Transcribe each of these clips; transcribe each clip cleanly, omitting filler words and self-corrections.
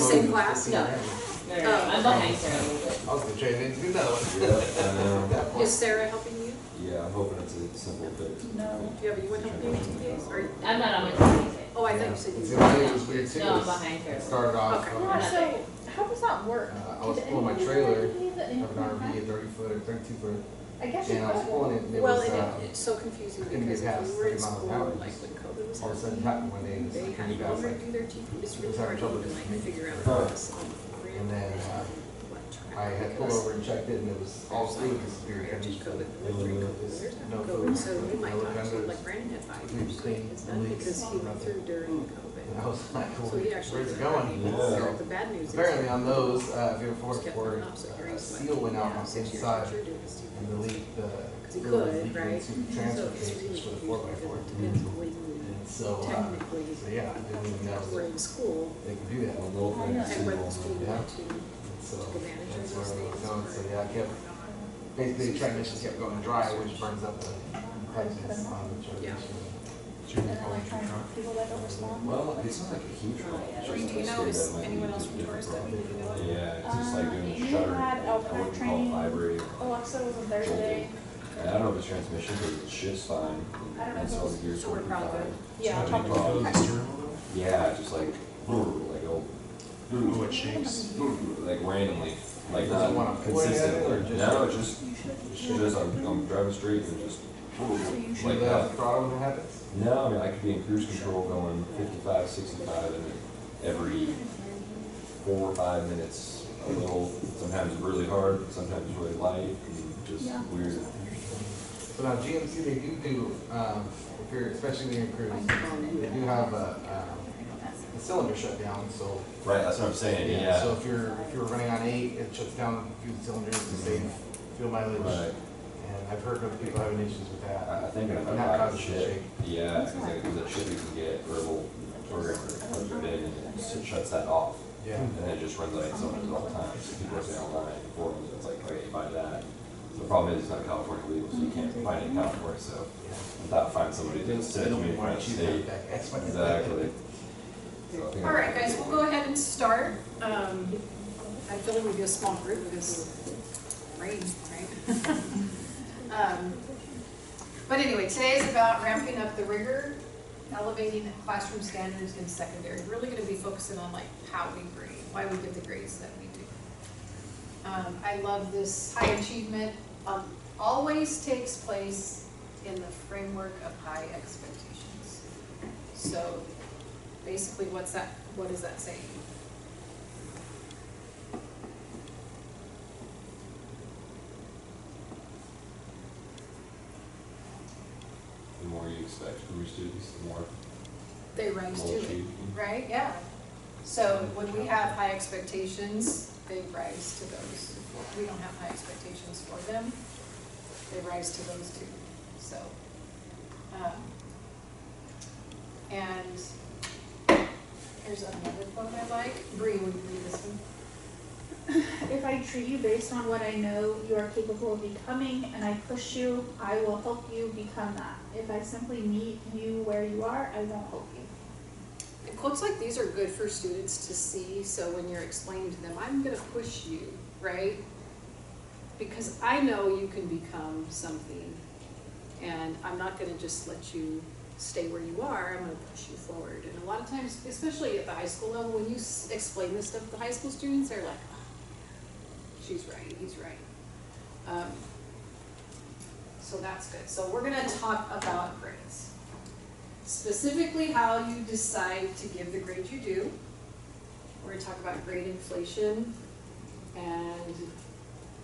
same class? No. I'm behind Sarah a little bit. I was gonna trade it into another one. Is Sarah helping you? Yeah, I'm hoping it's a simple fix. No. Yeah, but you wouldn't help me with TPAs? Or I'm not on my TPAs. oh, I thought you said you See, were. my name was weird too. No, I'm behind her. It started off. Okay. Yeah, so how does that work? I was pulling my trailer, I have an RV, a 30-footer, 32-footer, I guess you and I was could. pulling it, and it Well, was, it's so confusing couldn't because get if past we were in 30 miles an school, hour. like when COVID was all of a sudden happening, happened one day, and they it's had pretty to fast. already do their TP. It's really was having hard to trouble even just like making figure out it. this on the program. And then I had pulled over and checked it, and it was all fluid disappeared. I just COVID, no there's no COVID, fluid. so you might I looked talk to, under, like Brandon had 5 we years, clean it's the done leaks, because he went nothing. through during And COVID. I was like, well, So he actually. where's it going? Yeah. The bad news is. Apparently on those, just kept going up, so a he's seal went out on the 6 years inside, after doing his and the leak, the Because he fluid was could, leaking right? into the transfer So it's cases for the really 4x4. depends on when you And so, technically so yeah, I didn't even know were that in school they could do that. A little thing. and whether the school Yeah. went to So took advantage that's of where those I was things. going. So yeah, I kept, basically the transmission kept going dry, which burns up the brightness on the transmission. And then like trying to people that don't respond. Well, it's not like a huge problem. It's Bree, just do you I know, scared is that might anyone be else a from different Taurus that problem. we need to know? Yeah, it's just like doing You shutter. had I Alpine wouldn't call it training. vibrate. Alexa was on Thursday. And I don't know if it's transmission, but it shifts fine. I don't know And if so it's- the gears So we're working probably fine. good. Yeah, I'll talk to Problems. you. Yeah, just like, like oh, Oh, it shakes. like randomly, like Does it wanna not pull it consistent. in or just- No, it just I'm driving straight and it just You like have that. throttle when it happens? No, I mean I could be in cruise control going 55, 65, and every 4 or 5 minutes a little. Sometimes really hard, sometimes really light, and just Yeah. weird. So now GMC, they do, if you're, especially when you're in cruise, they do have a cylinder shutdown, so. Right, that's what I'm saying. Yeah. So if you're running on 8, it shuts down a few cylinders to save fuel mileage. Right. And I've heard of people having issues with that. I think if I And that buy a causes the chip, shake. yeah, because there's a chip you can get, or a little program that plugs it in and it shuts that off. Yeah. And then it just runs like cylinders all the time. So people are saying online forums, it's like, okay, buy that. The problem is it's not California legal, so you can't find it in California. So without finding somebody to send it to me in front of the state. Exactly. So I think All right, guys, we'll go ahead and start. I feel like we'd be a small group because rain, right? But anyway, today is about ramping up the rigor, elevating classroom standards in secondary. We're really going to be focusing on like how we grade, why we give the grades that we do. I love this high achievement. Always takes place in the framework of high expectations. So basically, what is that saying? the more you expect from your students, the more They rise to they'll it, achieve. right? Yeah. So when we have high expectations, they rise to those. If we don't have high expectations for them, they rise to those too. So, and here's another quote I like. Bree, will you read this one? If I treat you based on what I know you are capable of becoming and I push you, I will help you become that. If I simply meet you where you are, I won't help you. And quotes like these are good for students to see, so when you're explaining to them, I'm going to push you, right? Because I know you can become something, and I'm not going to just let you stay where you are, I'm going to push you forward. And a lot of times, especially at the high school level, when you explain this stuff to high school students, they're like, oh, she's right, he's right. So that's good. So we're going to talk about grades. Specifically how you decide to give the grade you do. We're going to talk about grade inflation and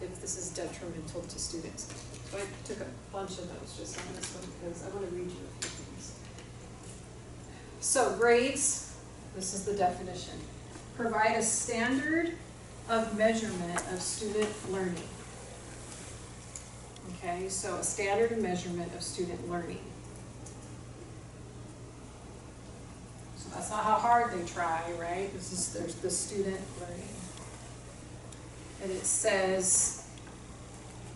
if this is detrimental to students. So I took a bunch of notes just on this one because I want to read you a few things. So grades, this is the definition. Provide a standard of measurement of student learning. Okay, so a standard of measurement of student learning. So that's not how hard they try, right? There's the student learning. And it says,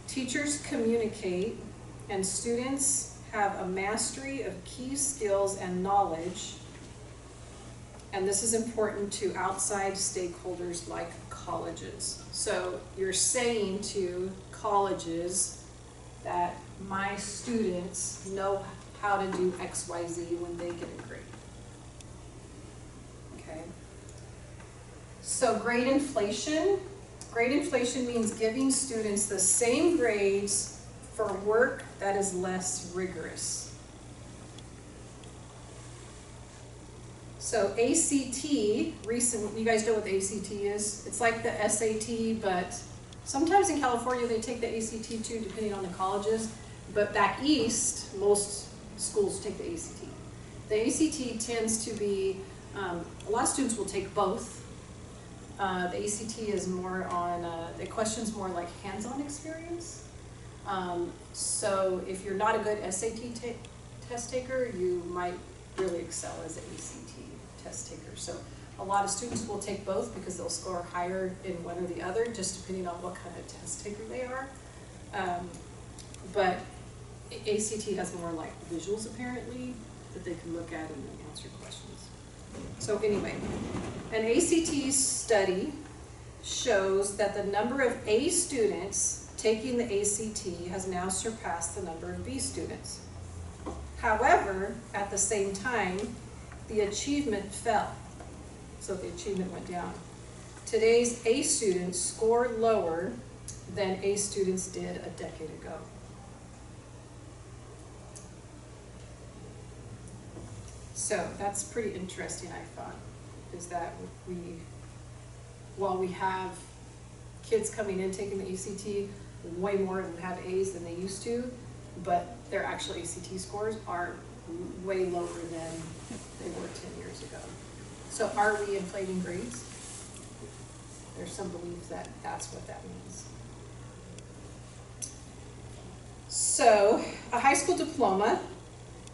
teachers communicate and students have a mastery of key skills and knowledge and this is important to outside stakeholders like colleges. So you're saying to colleges that my students know how to do X, Y, Z when they get a grade. Okay. So grade inflation. Grade inflation means giving students the same grades for work that is less rigorous. So ACT, you guys know what the ACT is? It's like the SAT, but sometimes in California they take the ACT too, depending on the colleges. But back east, most schools take the ACT. The ACT tends to be, a lot of students will take both. The ACT is more on, the question's more like hands-on experience. So if you're not a good SAT test taker, you might really excel as an ACT test taker. So a lot of students will take both because they'll score higher in one or the other, just depending on what kind of test taker they are. But ACT has more like visuals apparently that they can look at and answer questions. So anyway, an ACT study shows that the number of A students taking the ACT has now surpassed the number of B students. However, at the same time, the achievement fell. So the achievement went down. Today's A students score lower than A students did a decade ago. So that's pretty interesting, I thought, is that while we have kids coming in taking the ACT, way more of them have A's than they used to, but their actual ACT scores are way lower than they were 10 years ago. So are we inflating grades? There's some belief that that's what that means. So a high school diploma,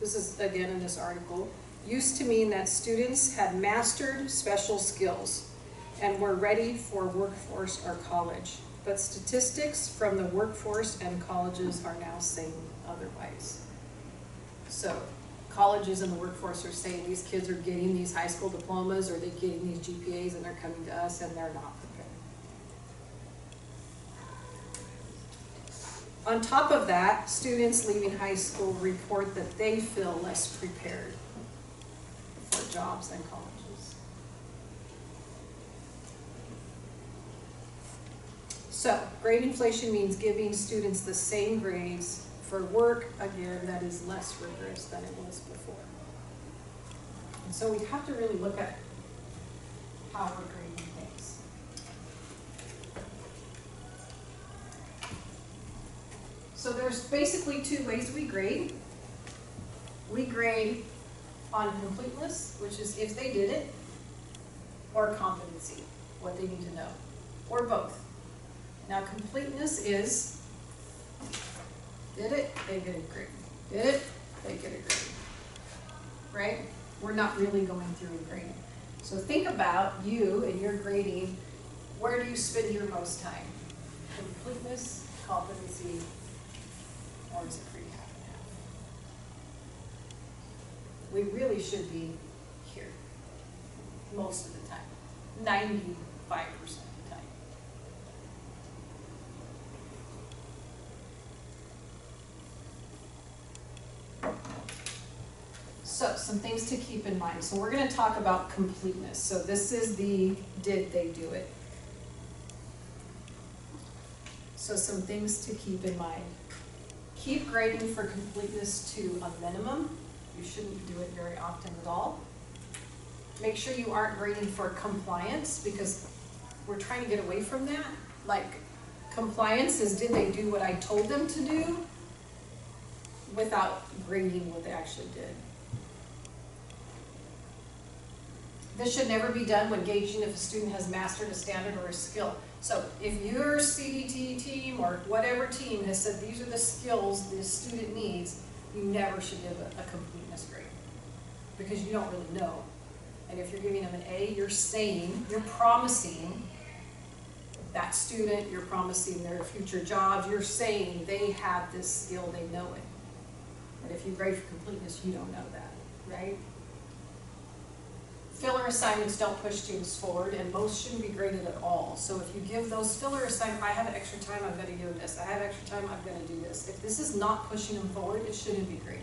this is again in this article, used to mean that students had mastered special skills and were ready for workforce or college. But statistics from the workforce and colleges are now saying otherwise. So colleges and the workforce are saying these kids are getting these high school diplomas or they're getting these GPAs and they're coming to us and they're not prepared. On top of that, students leaving high school report that they feel less prepared for jobs and colleges. So, grade inflation means giving students the same grades for work, again, that is less rigorous than it was before. And so we have to really look at how we're grading things. So there's basically two ways we grade. We grade on completeness, which is if they did it, or competency, what they need to know, or both. Now completeness is, did it, they get a grade. Did it, they get a grade. Right? We're not really going through and grading. So think about you and your grading, where do you spend your most time? Completeness, competency, or is it pretty half and half? We really should be here most of the time, 95% of the time. So some things to keep in mind. So we're going to talk about completeness. So this is the did they do it. So some things to keep in mind. Keep grading for completeness to a minimum. You shouldn't do it very often at all. Make sure you aren't grading for compliance because we're trying to get away from that. Like compliance is did they do what I told them to do without grading what they actually did. This should never be done when gauging if a student has mastered a standard or a skill. So if your CDT team or whatever team has said these are the skills this student needs, you never should give a completeness grade because you don't really know. And if you're giving them an A, you're saying, you're promising that student, you're promising their future jobs, you're saying they have this skill, they know it. But if you grade for completeness, you don't know that, right? filler assignments don't push students forward, and most shouldn't be graded at all. So if you give those filler assignments, I have extra time, I'm gonna do this. I have extra time, I'm gonna do this. If this is not pushing them forward, it shouldn't be graded.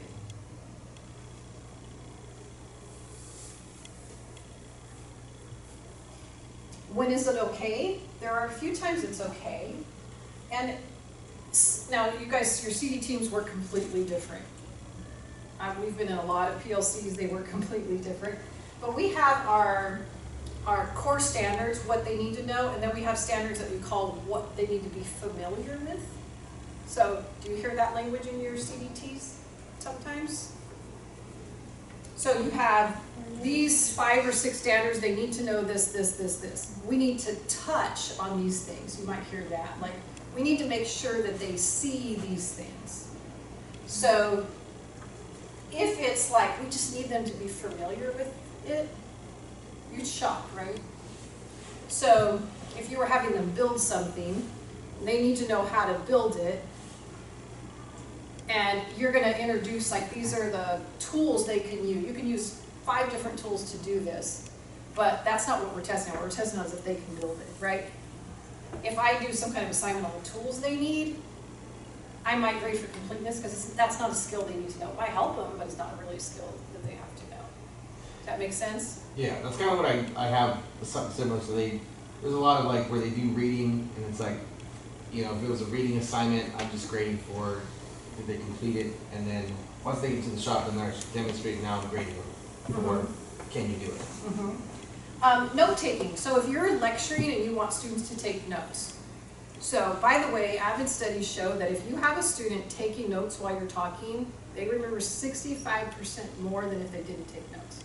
When is it okay? There are a few times it's okay. And now you guys, your CD teams work completely different. We've been in a lot of PLCs, they work completely different. But we have our core standards, what they need to know, and then we have standards that we call what they need to be familiar with. So do you hear that language in your CDTs sometimes? So you have these 5 or 6 standards, they need to know this, this, this, this. We need to touch on these things. You might hear that. Like, we need to make sure that they see these things. So if it's like, we just need them to be familiar with it, you'd shock, right? So if you were having them build something, they need to know how to build it, and you're going to introduce, like, these are the tools they can use. You can use 5 different tools to do this, but that's not what we're testing on. What we're testing on is if they can build it, right? If I do some kind of assignment on the tools they need, I might grade for completeness because that's not a skill they need to know. I help them, but it's not really a skill that they have to know. Does that make sense? Yeah, that's kind of what I have something similar. So there's a lot of like where they do reading, and it's like, you know, if it was a reading assignment, I'm just grading for did they complete it, and then once they get to the shop and they're demonstrating, now I'm grading for can you do it. Note taking. So if you're lecturing and you want students to take notes. So by the way, avid studies show that if you have a student taking notes while you're talking, they remember 65% more than if they didn't take notes.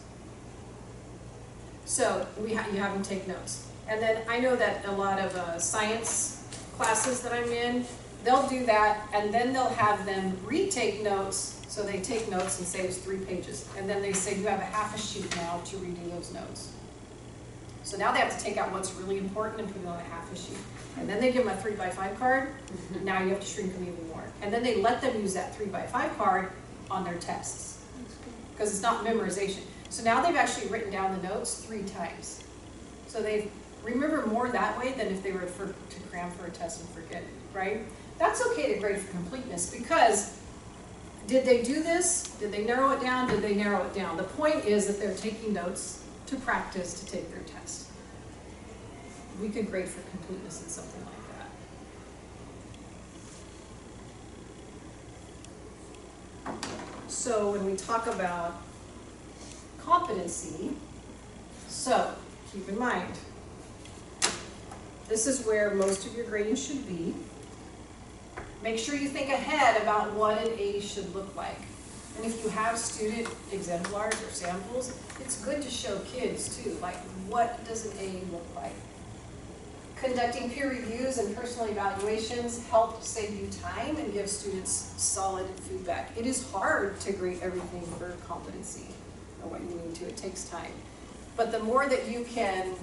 So you have them take notes. And then I know that a lot of science classes that I'm in, they'll do that, and then they'll have them retake notes. So they take notes and say it's 3 pages. And then they say you have a half a sheet now to redo those notes. So now they have to take out what's really important and put it on a half a sheet. And then they give them a 3x5 card. Now you have to shrink them even more. And then they let them use that 3x5 card on their tests. Because it's not memorization. So now they've actually written down the notes 3 times. So they remember more that way than if they were to cram for a test and forget it, right? That's okay to grade for completeness because did they do this? Did they narrow it down? Did they narrow it down? The point is that they're taking notes to practice to take their test. We could grade for completeness in something like that. So when we talk about competency, so keep in mind, this is where most of your grading should be. Make sure you think ahead about what an A should look like. And if you have student exemplars or samples, it's good to show kids too, like what does an A look like? Conducting peer reviews and personal evaluations help save you time and give students solid feedback. It is hard to grade everything for competency or what you need to, it takes time. But the more that you can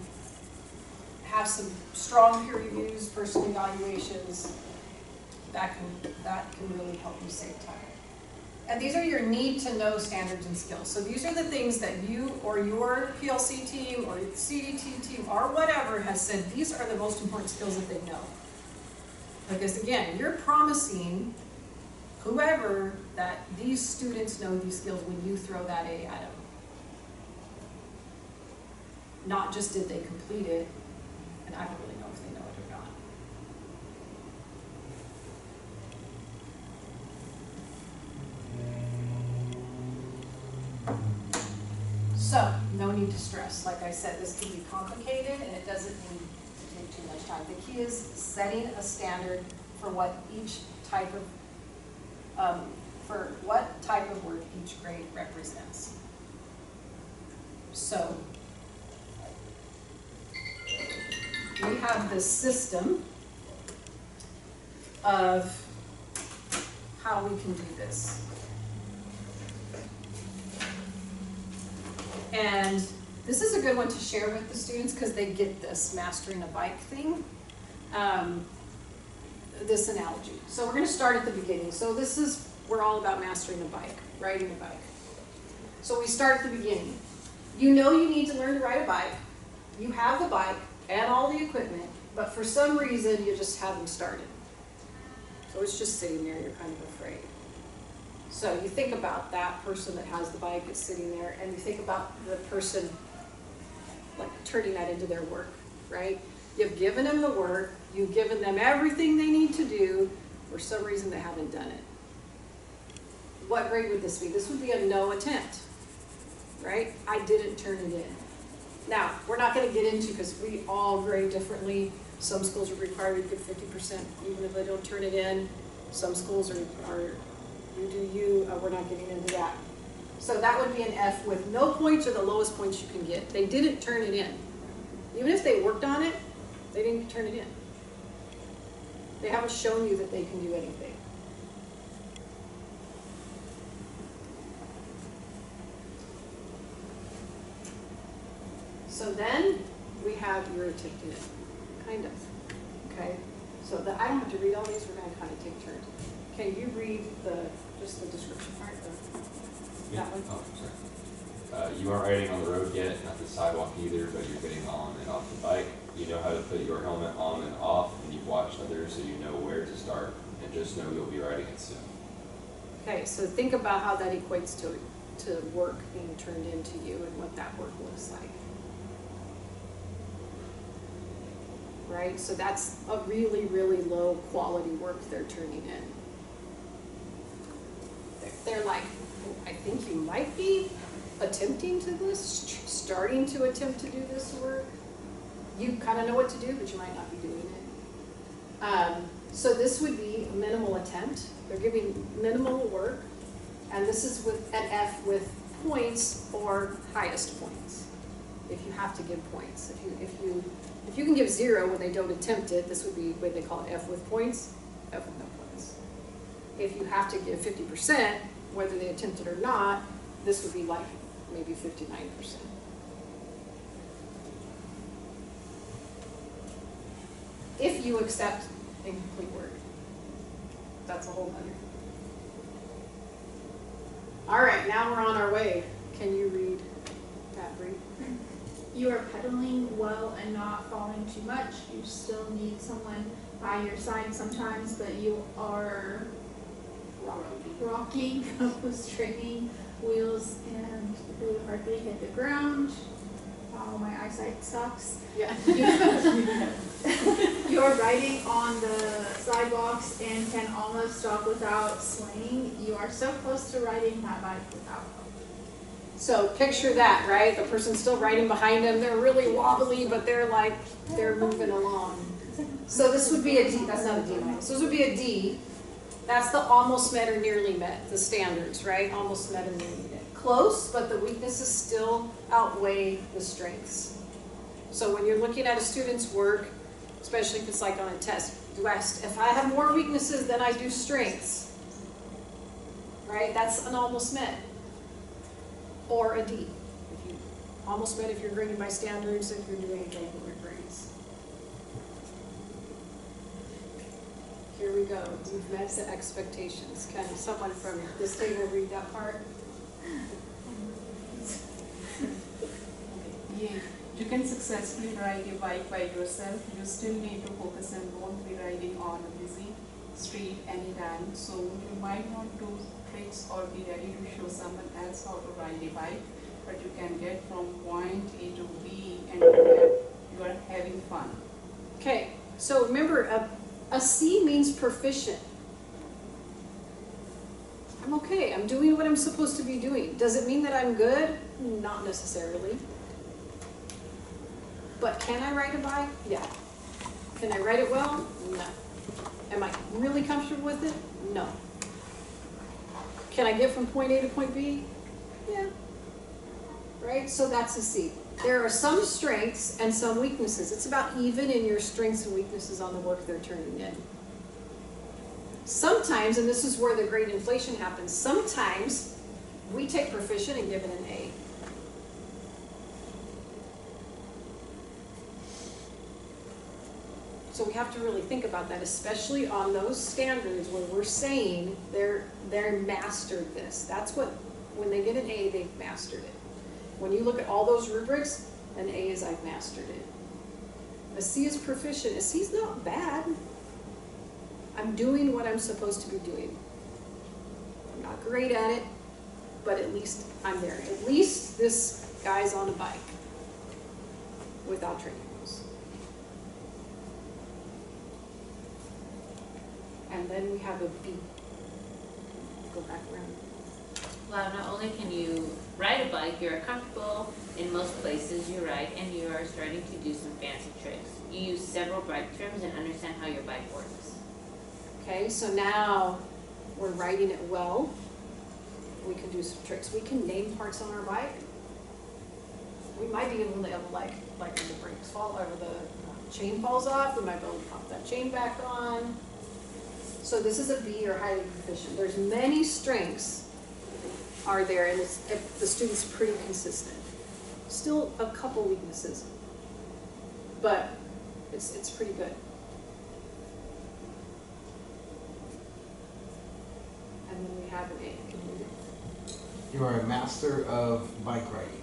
have some strong peer reviews, personal evaluations, that can really help you save time. And these are your need to know standards and skills. So these are the things that you or your PLC team or CDT team or whatever has said, these are the most important skills that they know. Because again, you're promising whoever that these students know these skills when you throw that A at them. Not just did they complete it, and I don't really know if they know it or not. So, no need to stress. Like I said, this can be complicated and it doesn't need to take too much time. The key is setting a standard for what each type of work each grade represents. So, we have this system of how we can do this. And this is a good one to share with the students because they get this mastering a bike thing, this analogy. So we're going to start at the beginning. So we're all about mastering a bike, riding a bike. So we start at the beginning. You know you need to learn to ride a bike. You have the bike and all the equipment, but for some reason you just haven't started. So it's just sitting there, you're kind of afraid. So you think about that person that has the bike is sitting there, and you think about the person like turning that into their work, right? You've given them the work, you've given them everything they need to do, for some reason they haven't done it. What grade would this be? This would be a no attempt, right? I didn't turn it in. Now, we're not going to get into, because we all grade differently. Some schools are required to give 50% even if they don't turn it in. Some schools are you do you, we're not getting into that. So that would be an F with no points or the lowest points you can get. They didn't turn it in. Even if they worked on it, they didn't turn it in. They haven't shown you that they can do anything. So then we have your attempted it, kind of, okay? So I don't have to read all these, we're gonna kind of take turns. Can you read just the description part of that one? Oh, sorry. You aren't riding on the road yet, not the sidewalk either, but you're getting on and off the bike. You know how to put your helmet on and off, and you've watched others, so you know where to start, and just know you'll be riding it soon. Okay, so think about how that equates to work being turned into you and what that work looks like. Right? So that's a really, really low quality work they're turning in. They're like, oh, I think you might be attempting to starting to attempt to do this work. You kind of know what to do, but you might not be doing it. So this would be a minimal attempt. They're giving minimal work, and this is with an F with points or highest points. If you have to give points, if you can give 0 when they don't attempt it, this would be what they call it F with points, F with no points. If you have to give 50%, whether they attempt it or not, this would be like maybe 59%. If you accept incomplete work, that's a whole other. All right, now we're on our way. Can you read that, Bree? You are pedaling well and not falling too much. You still need someone by your side sometimes, but you are rocking up with straining wheels and really hardly hit the ground. Wow, my eyesight sucks. Yeah. You're riding on the sidewalks and can almost stop without swaying. You are so close to riding that bike without help. So picture that, right? The person's still riding behind them. They're really wobbly, but they're moving along. So this would be a D. That's not a D minus. This would be a D. That's the almost met or nearly met, the standards, right? Almost met or nearly met. Close, but the weaknesses still outweigh the strengths. So when you're looking at a student's work, especially if it's like on a test, if I have more weaknesses than I do strengths, right? That's an almost met. Or a D. If you almost met if you're grading by standards, if you're doing regular grades. Here we go. You've met the expectations. Can someone from this table read that part? Yeah. You can successfully ride a bike by yourself. You still need to focus and won't be riding on a busy street anytime. So you might not do tricks or be ready to show someone else how to ride a bike, but you can get from point A to B and you are having fun. Okay, so remember, a C means proficient. I'm okay, I'm doing what I'm supposed to be doing. Does it mean that I'm good? Not necessarily. But can I ride a bike? Yeah. Can I ride it well? No. Am I really comfortable with it? No. Can I get from point A to point B? Yeah. Right? So that's a C. There are some strengths and some weaknesses. It's about even in your strengths and weaknesses on the work they're turning in. Sometimes, and this is where the grade inflation happens, sometimes we take proficient and give it an A. So we have to really think about that, especially on those standards where we're saying they're mastered this. That's what, when they get an A, they've mastered it. When you look at all those rubrics, an A is I've mastered it. A C is proficient. A C is not bad. I'm doing what I'm supposed to be doing. I'm not great at it, but at least I'm there. At least this guy's on a bike without training wheels. And then we have a B. Go back around. Well, not only can you ride a bike, you're comfortable in most places you ride, and you are starting to do some fancy tricks. You use several bike terms and understand how your bike works. Okay, so now we're riding it well. We can do some tricks. We can name parts on our bike. We might be able to, like when the brakes fall, or the chain falls off, we might be able to pop that chain back on. So this is a B, or highly proficient. There's many strengths are there, and the student's pretty consistent. Still a couple weaknesses, but it's pretty good. And then we have an A. Can you read it? You are a master of bike riding.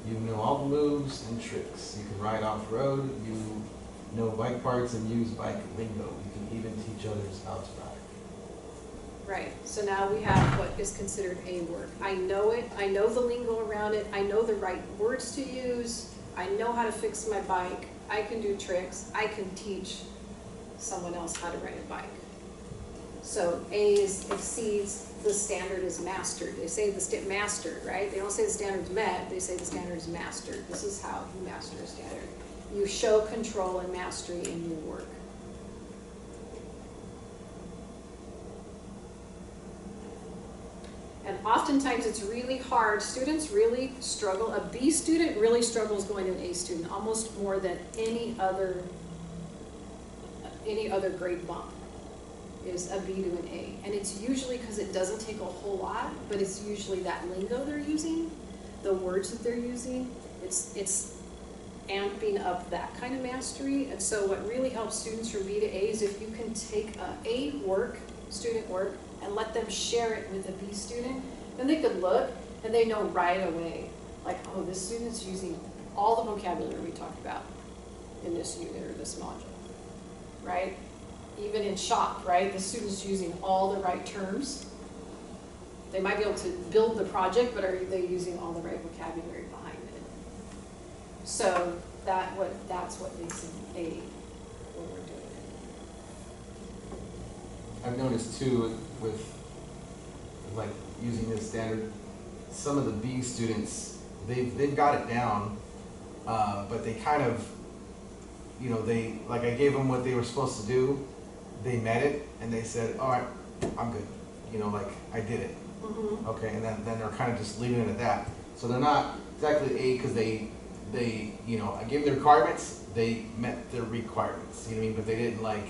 You know all the moves and tricks. You can ride off-road. You know bike parts and use bike lingo. You can even teach others how to ride. Right, so now we have what is considered A work. I know it, I know the lingo around it, I know the right words to use, I know how to fix my bike, I can do tricks, I can teach someone else how to ride a bike. So A exceeds, the standard is mastered. They say the mastered, right? They don't say the standard's met, they say the standard is mastered. This is how you master a standard. You show control and mastery in your work. And oftentimes it's really hard. Students really struggle. A B student really struggles going to an A student, almost more than any other grade bump is a B to an A. And it's usually because it doesn't take a whole lot, but it's usually that lingo they're using, the words that they're using. It's amping up that kind of mastery. And so what really helps students from B to A is if you can take A work, student work, and let them share it with a B student, then they could look and they know right away, like, oh, this student's using all the vocabulary we talked about in this unit or this module, right? Even in shop, right? The student's using all the right terms. They might be able to build the project, but are they using all the right vocabulary behind it? So that's what makes an A when we're doing it. I've noticed too with like using this standard, some of the B students, they've got it down, but they kind of, you know, like I gave them what they were supposed to do, they met it, and they said, all right, I'm good, you know, like I did it. Mm-hmm. Okay, and then they're kind of just leaving it at that. So they're not exactly A because they, you know, I gave them the requirements, they met their requirements, you know what I mean, but they didn't like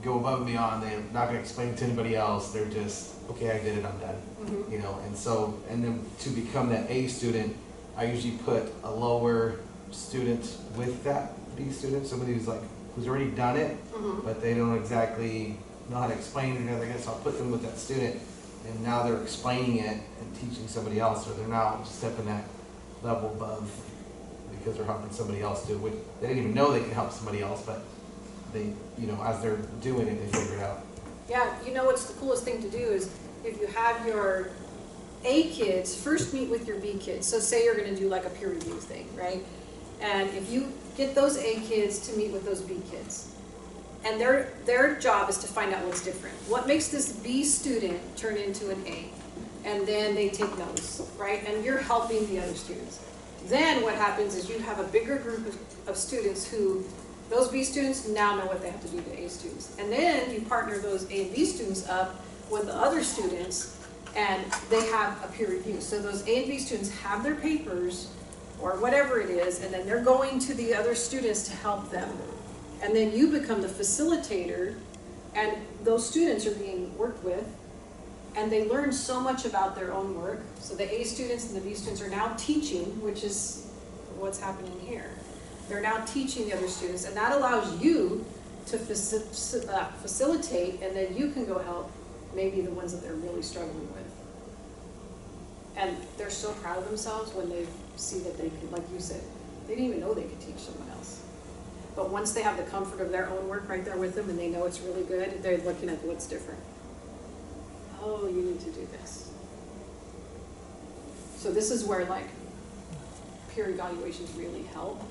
go above and beyond. They're not going to explain it to anybody else. They're just, okay, I did it, I'm done. Mm-hmm. You know, and so, and then to become that A student, I usually put a lower student with that B student, somebody who's already done it, Mm-hmm. but they don't exactly know how to explain it and everything. So I'll put them with that student, and now they're explaining it and teaching somebody else, or they're now stepping that level above because they're helping somebody else do it. Which they didn't even know they could help somebody else, but they, you know, as they're doing it, they figure it out. Yeah, you know what's the coolest thing to do is if you have your A kids, first meet with your B kids. So say you're going to do like a peer review thing, right? And if you get those A kids to meet with those B kids, and their job is to find out what's different. What makes this B student turn into an A? And then they take notes, right? And you're helping the other students. Then what happens is you have a bigger group of students who, those B students now know what they have to do to A students. And then you partner those A and B students up with the other students, and they have a peer review. So those A and B students have their papers, or whatever it is, and then they're going to the other students to help them. And then you become the facilitator, and those students are being worked with, and they learn so much about their own work. So the A students and the B students are now teaching, which is what's happening here. They're now teaching the other students, and that allows you to facilitate, and then you can go help maybe the ones that they're really struggling with. And they're so proud of themselves when they've see that they could, like you said, they didn't even know they could teach someone else. But once they have the comfort of their own work right there with them and they know it's really good, they're looking at what's different. Oh, you need to do this. So this is where like peer evaluations really help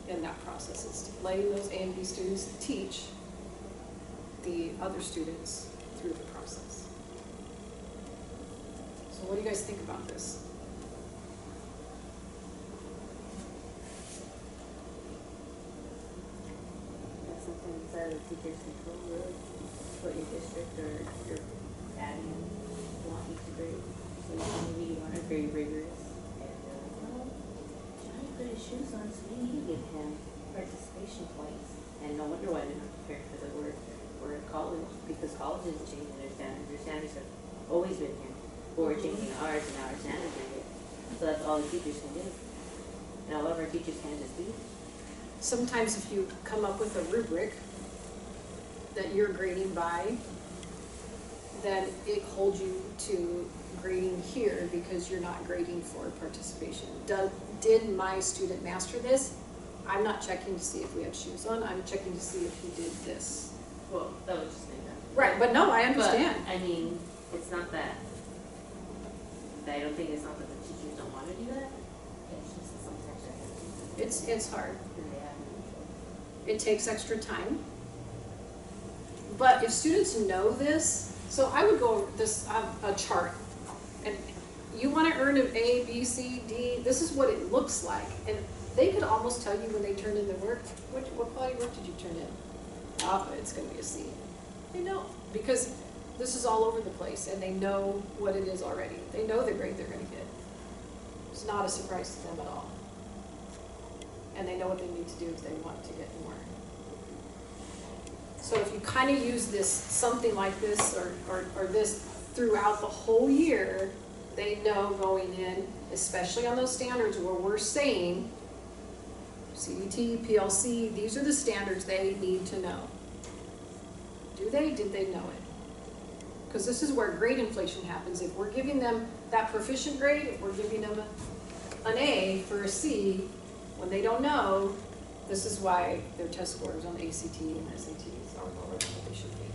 in that process, is letting those A and B students teach the other students through the process. So what do you guys think about this? That's something outside of teachers' control, really. What your district or your admin want you to grade. So maybe you want to very rigorous. And they're like, well, Johnny put his shoes on, so we need to give him participation points. And no wonder why they're not prepared for the word at college, because college is changing their standards. Their standards have always been here. But we're changing ours, and now our standards are here. So that's all the teachers can do. And all of our teachers can just be. Sometimes if you come up with a rubric that you're grading by, then it holds you to grading here because you're not grading for participation. Did my student master this? I'm not checking to see if we have shoes on. I'm checking to see if he did this. Well, that was just like that. Right, but no, I understand. But, I mean, it's not that. I don't think it's not that the teachers don't want to do that. It's just that sometimes they have to. It's hard. And they have It takes extra time. But if students know this, so I would go over this, a chart, and you want to earn an A, B, C, D, this is what it looks like. And they could almost tell you when they turn in their work, what quality work did you turn in? Oh, it's going to be a C. They know, because this is all over the place, and they know what it is already. They know the grade they're going to get. It's not a surprise to them at all. And they know what they need to do if they want to get more. So if you kind of use this, something like this, or this throughout the whole year, they know going in, especially on those standards where we're saying CDT, PLC, these are the standards they need to know. Did they know it? Because this is where grade inflation happens. If we're giving them that proficient grade, if we're giving them an A for a C, when they don't know, this is why their test scores on ACT and SATs are lower than what they should be.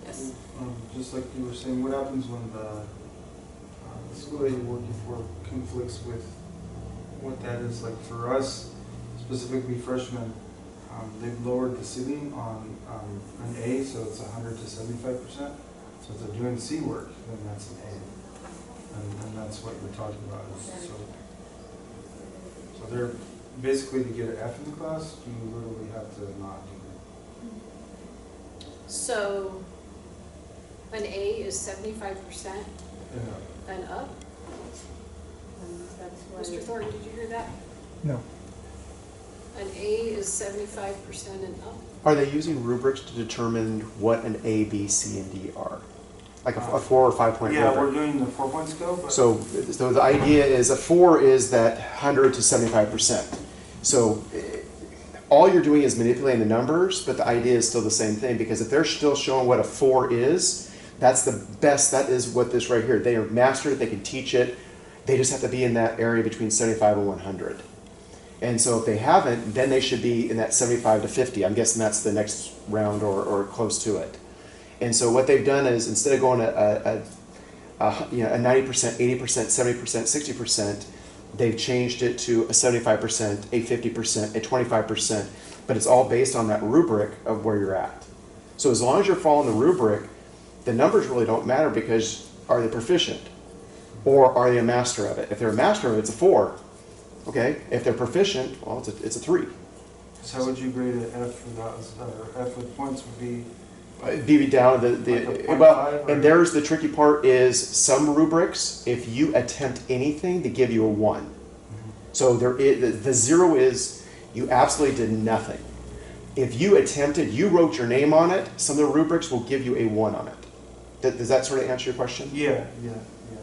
Yes? Just like you were saying, what happens when the school that you're working for conflicts with what that is? Like for us, specifically freshmen, they've lowered the ceiling on an A, so it's 100 to 75%. So if they're doing C work, then that's an A. And that's what we're talking about. So they're basically, to get an F in the class, you literally have to not do it. So an A is 75% and up? That's why. Mr. Thornton, did you hear that? No. An A is 75% and up? Are they using rubrics to determine what an A, B, C, and D are? Like a 4 or 5 point Yeah, rubric? we're doing the 4-point scale. But So the idea is a 4 is that 100 to 75%. So all you're doing is manipulating the numbers, but the idea is still the same thing, because if they're still showing what a 4 is, that's the best, that is what this right here. They are mastered it, they can teach it, they just have to be in that area between 75 and 100. And so if they haven't, then they should be in that 75 to 50. I'm guessing that's the next round or close to it. And so what they've done is, instead of going a 90%, 80%, 70%, 60%, they've changed it to a 75%, a 50%, a 25%, but it's all based on that rubric of where you're at. So as long as you're following the rubric, the numbers really don't matter, because are they proficient? Or are they a master of it? If they're a master of it, it's a 4. Okay? If they're proficient, well, it's a 3. So how would you grade an F without, or F with points would be? Be down Like a well, 0.5 or- and there's the tricky part is some rubrics, if you attempt anything, they give you a 1. So there is, the 0 is you absolutely did nothing. If you attempted, you wrote your name on it, some of the rubrics will give you a 1 on it. Does that sort of answer your question? Yeah.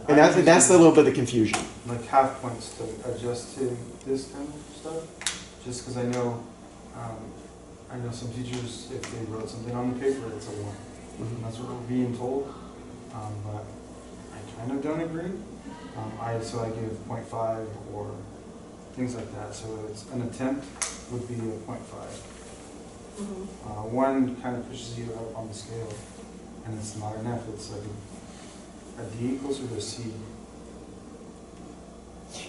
And that's a little bit of the confusion. Like half points to adjust to this kind of stuff. Just because I know some teachers, if they wrote something on the paper, it's a 1. And that's what we're being told. But I kind of don't agree. So I give 0.5 or things like that. So it's an attempt would be a 0.5. One kind of pushes you up on the scale, and it's not an F. It's like a D closer to a C.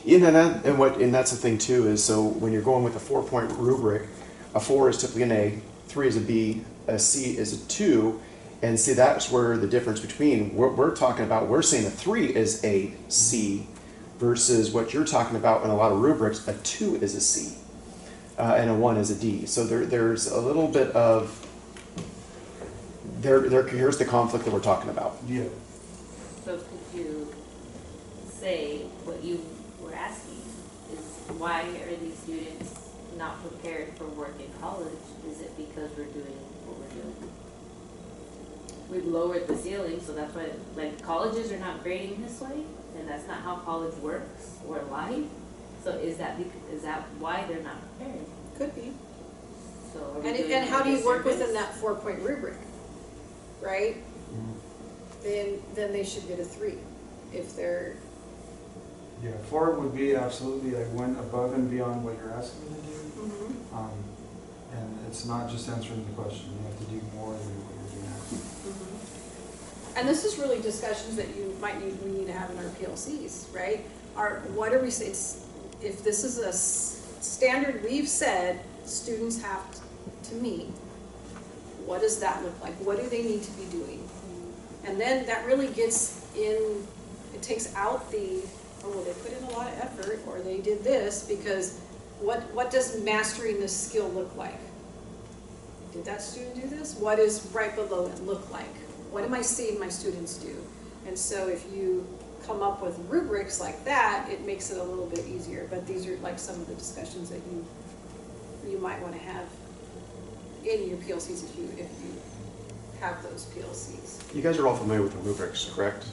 Yeah, and that's the thing too is so when you're going with a 4-point rubric, a 4 is typically an A, 3 is a B, a C is a 2, and see that's where the difference between what we're talking about. We're saying a 3 is a C, versus what you're talking about in a lot of rubrics, a 2 is a C, and a 1 is a D. So there's a little bit of here's the conflict that we're talking about. Yeah. So could you say what you were asking is why are these students not prepared for work in college? Is it because we're doing what we're doing? We've lowered the ceiling, so that's why, like, colleges are not grading this way, and that's not how college works or life. So is that why they're not prepared? Could be. So are we And doing how do a you work disservice? within that 4-point rubric, right? Then they should get a 3 if they're. Yeah, 4 would be absolutely, I went above and beyond what you're asking me to do. And it's not just answering the question. You have to do more than what you're doing. And this is really discussions that we need to have in our PLCs, right? What are we saying? If this is a standard we've said students have to meet, what does that look like? What do they need to be doing? And then that really gets in, it takes out the, oh, well, they put in a lot of effort, or they did this, because what does mastering this skill look like? Did that student do this? What is right below it look like? What am I seeing my students do? And so if you come up with rubrics like that, it makes it a little bit easier. But these are like some of the discussions that you might want to have in your PLCs if you have those PLCs. You guys are all familiar with the rubrics, correct?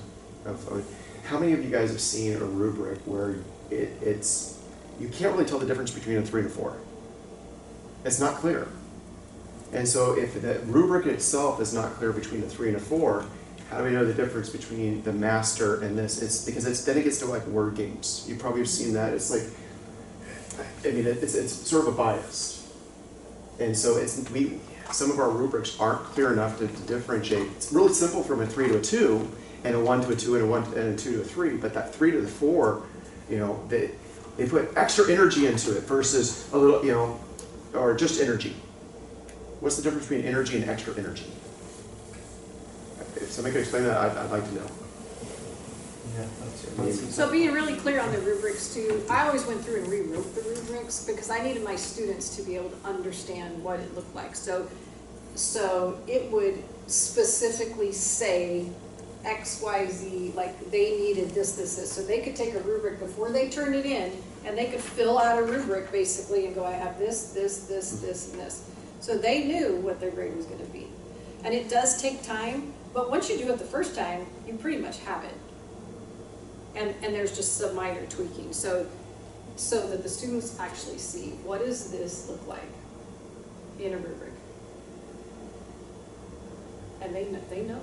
How many of you guys have seen a rubric where it's you can't really tell the difference between a 3 and a 4? It's not clear. And so if the rubric itself is not clear between a 3 and a 4, how do we know the difference between the master and this? It's because then it gets to like word games. You probably have seen that. It's like, I mean, it's sort of a bias. And so some of our rubrics aren't clear enough to differentiate. It's really simple from a 3 to a 2, and a 1 to a 2, and a 2 to a 3. But that 3 to the 4, they put extra energy into it versus a little, or just energy. What's the difference between energy and extra energy? If somebody could explain that, I'd like to know. Yeah, that's So being really clear on the rubrics too, I always went through and rewrote the rubrics because I needed my students to be able to understand what it looked like. So it would specifically say X, Y, Z, like they needed this. So they could take a rubric before they turned it in, and they could fill out a rubric basically and go, I have this, and this. So they knew what their grade was going to be. And it does take time, but once you do it the first time, you pretty much have it. And there's just some minor tweaking, so that the students actually see, what does this look like in a rubric? And they know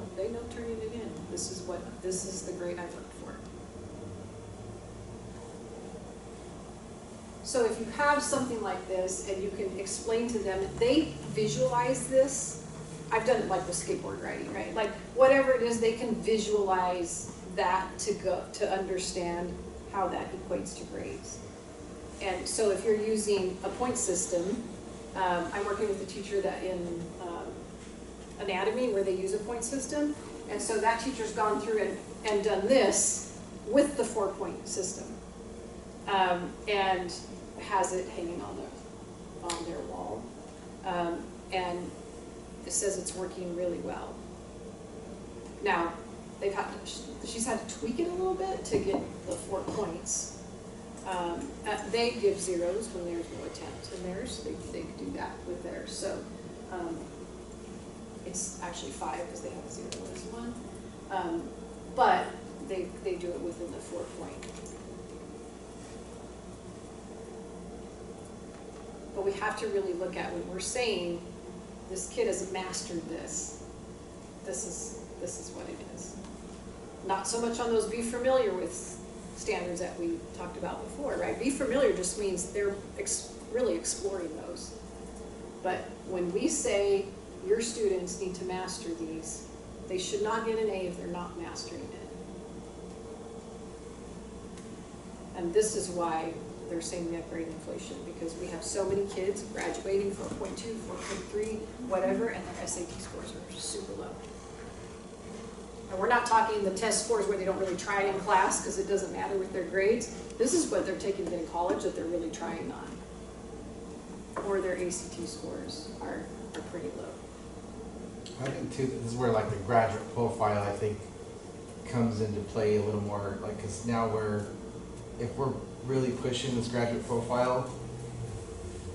turning it in. This is the grade I've looked for. So if you have something like this and you can explain to them, they visualize this. I've done it like with skateboard riding, right? Like whatever it is, they can visualize that to understand how that equates to grades. And so if you're using a point system, I'm working with a teacher that in anatomy where they use a point system, and so that teacher's gone through and done this with the 4-point system, and has it hanging on their wall, and it says it's working really well. Now, she's had to tweak it a little bit to get the 4 points. They give zeros when there's no attempt in theirs. They could do that with theirs. So it's actually 5 because they have a 0 as 1. But they do it within the 4-point. But we have to really look at when we're saying this kid has mastered this. This is what it is. Not so much on those be familiar with standards that we talked about before, right? Be familiar just means they're really exploring those. But when we say your students need to master these, they should not get an A if they're not mastering it. And this is why they're saying we have grade inflation, because we have so many kids graduating 4.2, 4.3, whatever, and their SAT scores are super low. And we're not talking the test scores where they don't really try in class because it doesn't matter with their grades. This is what they're taking in college that they're really trying on. Or their ACT scores are pretty low. I think too, this is where like the graduate profile, I think, comes into play a little more, like, cause now if we're really pushing this graduate profile,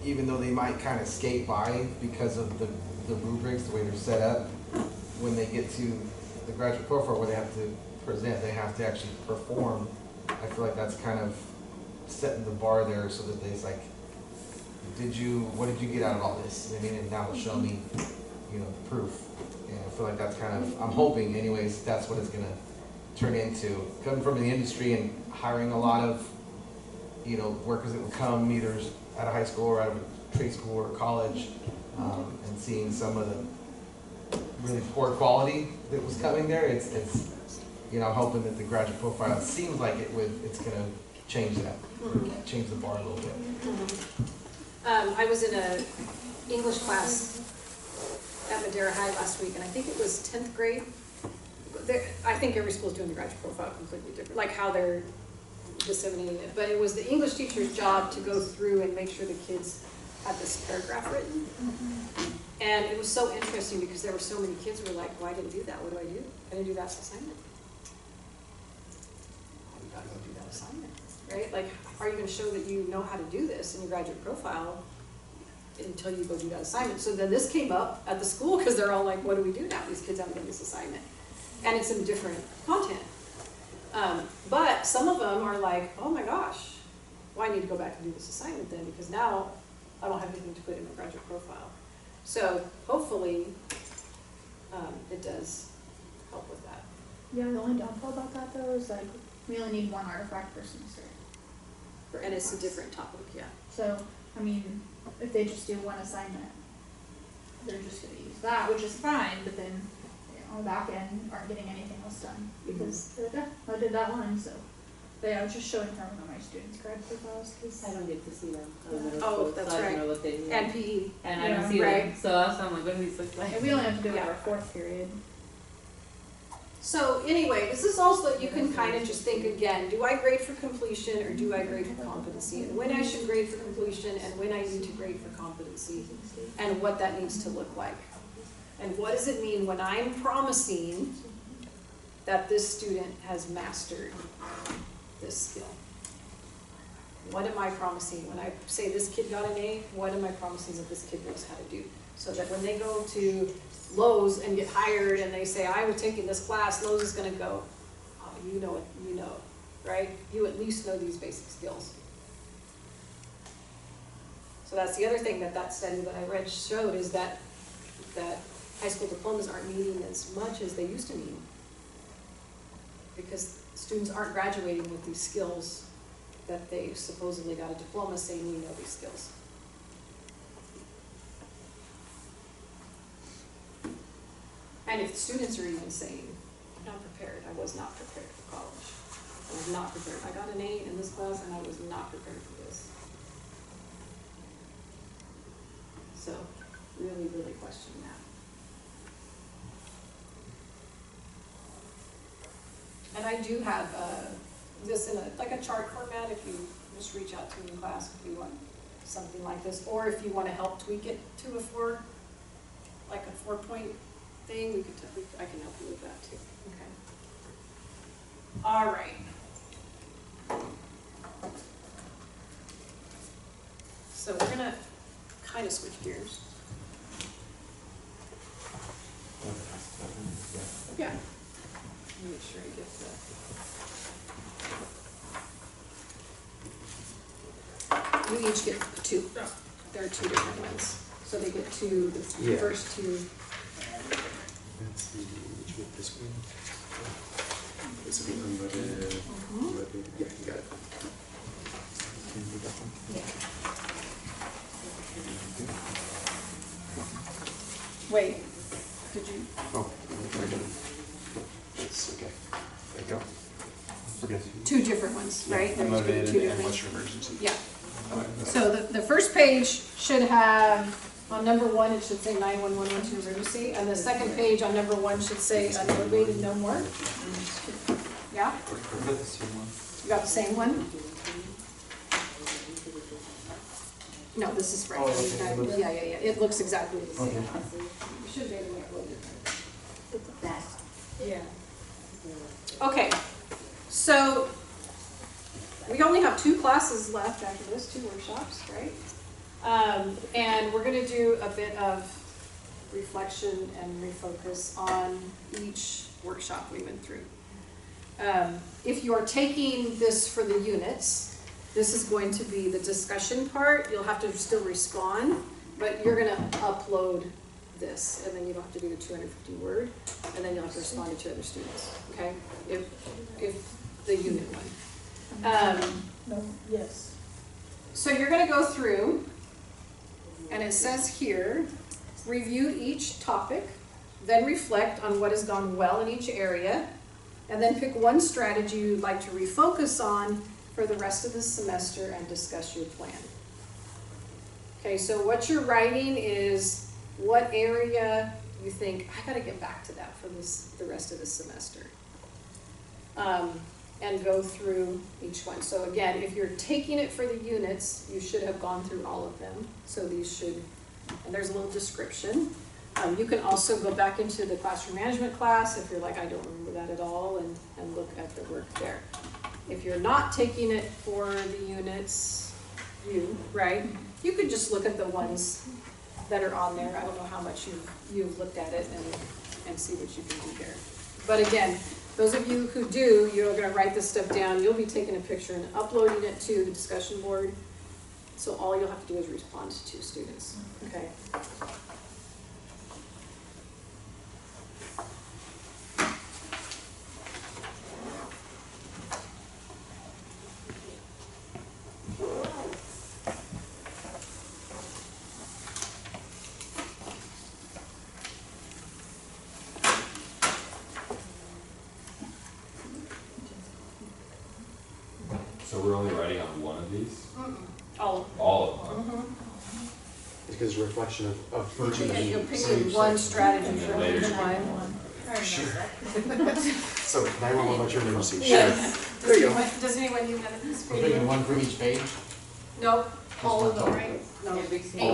even though they might kind of skate by because of the rubrics, the way they're set up, when they get to the graduate profile where they have to present, they have to actually perform. I feel like that's kind of setting the bar there so that it's like, what did you get out of all this? I mean, and now show me, the proof. And I feel like that's kind of, I'm hoping anyways, that's what it's gonna turn into. Coming from the industry and hiring a lot of, workers that will come either out of high school or out of a trade school or college, and seeing some of the really poor quality that was coming there, it's I'm hoping that the graduate profile, it seems like it's gonna change that, change the bar a little bit. I was in a English class at Madera High last week, and I think it was 10th grade. I think every school is doing the graduate profile completely different, like how they're disseminating it. But it was the English teacher's job to go through and make sure the kids had this paragraph written. And it was so interesting because there were so many kids who were like, well, I didn't do that. What do I do? I didn't do that assignment. Oh, you gotta go do that assignment, right? Like, are you gonna show that you know how to do this in your graduate profile until you go do that assignment? So then this came up at the school because they're all like, what do we do now? These kids haven't done this assignment. And it's in different content. But some of them are like, oh my gosh, well, I need to go back and do this assignment then because now I don't have anything to put in my graduate profile. So hopefully it does help with that. Yeah, the only downfall about that though is like we only need one artifact per semester. And it's a different topic, yeah. So, I mean, if they just do one assignment, they're just gonna use that, which is fine, but then on the back end aren't getting anything else done because they're like, oh, I did that one, so. But yeah, I was just showing her one of my students' grad profiles because I don't get to see them. Oh, that's so I right. don't know what they do. And PE. And I don't see right. them, so I'm like, what do these look like? and we only have to do it Yeah. our fourth period. So anyway, this is also, you can kind of just think again, do I grade for completion or do I grade for competency? And when I should grade for completion and when I need to grade for competency and what that needs to look like. And what does it mean when I'm promising that this student has mastered this skill? What am I promising? When I say this kid got an A, what am I promising that this kid knows how to do? So that when they go to Lowe's and get hired and they say, I was taking this class, Lowe's is gonna go, oh, you know it, right? You at least know these basic skills. So that's the other thing that study that I read showed is that high school diplomas aren't needing as much as they used to need. Because students aren't graduating with these skills that they supposedly got a diploma saying we know these skills. And if students are even saying, I'm not prepared, I was not prepared for college. I was not prepared. I got an A in this class and I was not prepared for this. So really, really question that. And I do have this in a chart format if you just reach out to me in class if you want something like this, or if you want to help tweak it to a 4-point thing, I can help you with that too. Okay. All right. So we're gonna kind of switch gears. Yeah. Make sure I get that. You each get 2. There are 2 different ones. So they get 2, the first 2. Let's see, which one, this one? This will be unlimited. Yeah, you got it. Can you read that one? Wait, did you? Oh, very good. It's okay. There you go. Okay. Two different ones, right? There's Unlimited two and different. what's your emergency? Yeah. So the first page should have, on number 1, it should say 91112 emergency, and the second page on number 1 should say unmotivated, no more. Yeah? I've got the same one. You got the same one? No, this is right. Oh, okay. Yeah, it looks exactly the same. Okay. You should be able to make it a little different. That. Yeah. Okay, so we only have 2 classes left after this, 2 workshops, right? And we're gonna do a bit of reflection and refocus on each workshop we went through. If you are taking this for the units, this is going to be the discussion part. You'll have to still respond, but you're gonna upload this, and then you don't have to do the 250 word, and then you'll have to respond to 2 other students, okay? If the unit one. No, yes. So you're gonna go through, and it says here, review each topic, then reflect on what has gone well in each area, and then pick one strategy you'd like to refocus on for the rest of the semester and discuss your plan. Okay, so what you're writing is what area you think, I gotta get back to that for the rest of the semester. And go through each one. So again, if you're taking it for the units, you should have gone through all of them. So these should, and there's a little description. You can also go back into the classroom management class if you're like, I don't remember that at all, and look at the work there. If you're not taking it for the units, right, you could just look at the ones that are on there. I don't know how much you've looked at it and see what you can do there. But again, those of you who do, you're gonna write this stuff down. You'll be taking a picture and uploading it to the discussion board. So all you'll have to do is respond to students, okay? So we're only writing on one of these? All All of them? Because it's a reflection of of each them. of the You're picking one strategy And then for later each you pick one. Sure. So 911, what's your emergency? Yes. There you go. Does anyone need that? We're picking one for each page? Nope, all of them, right? No, Every single eight.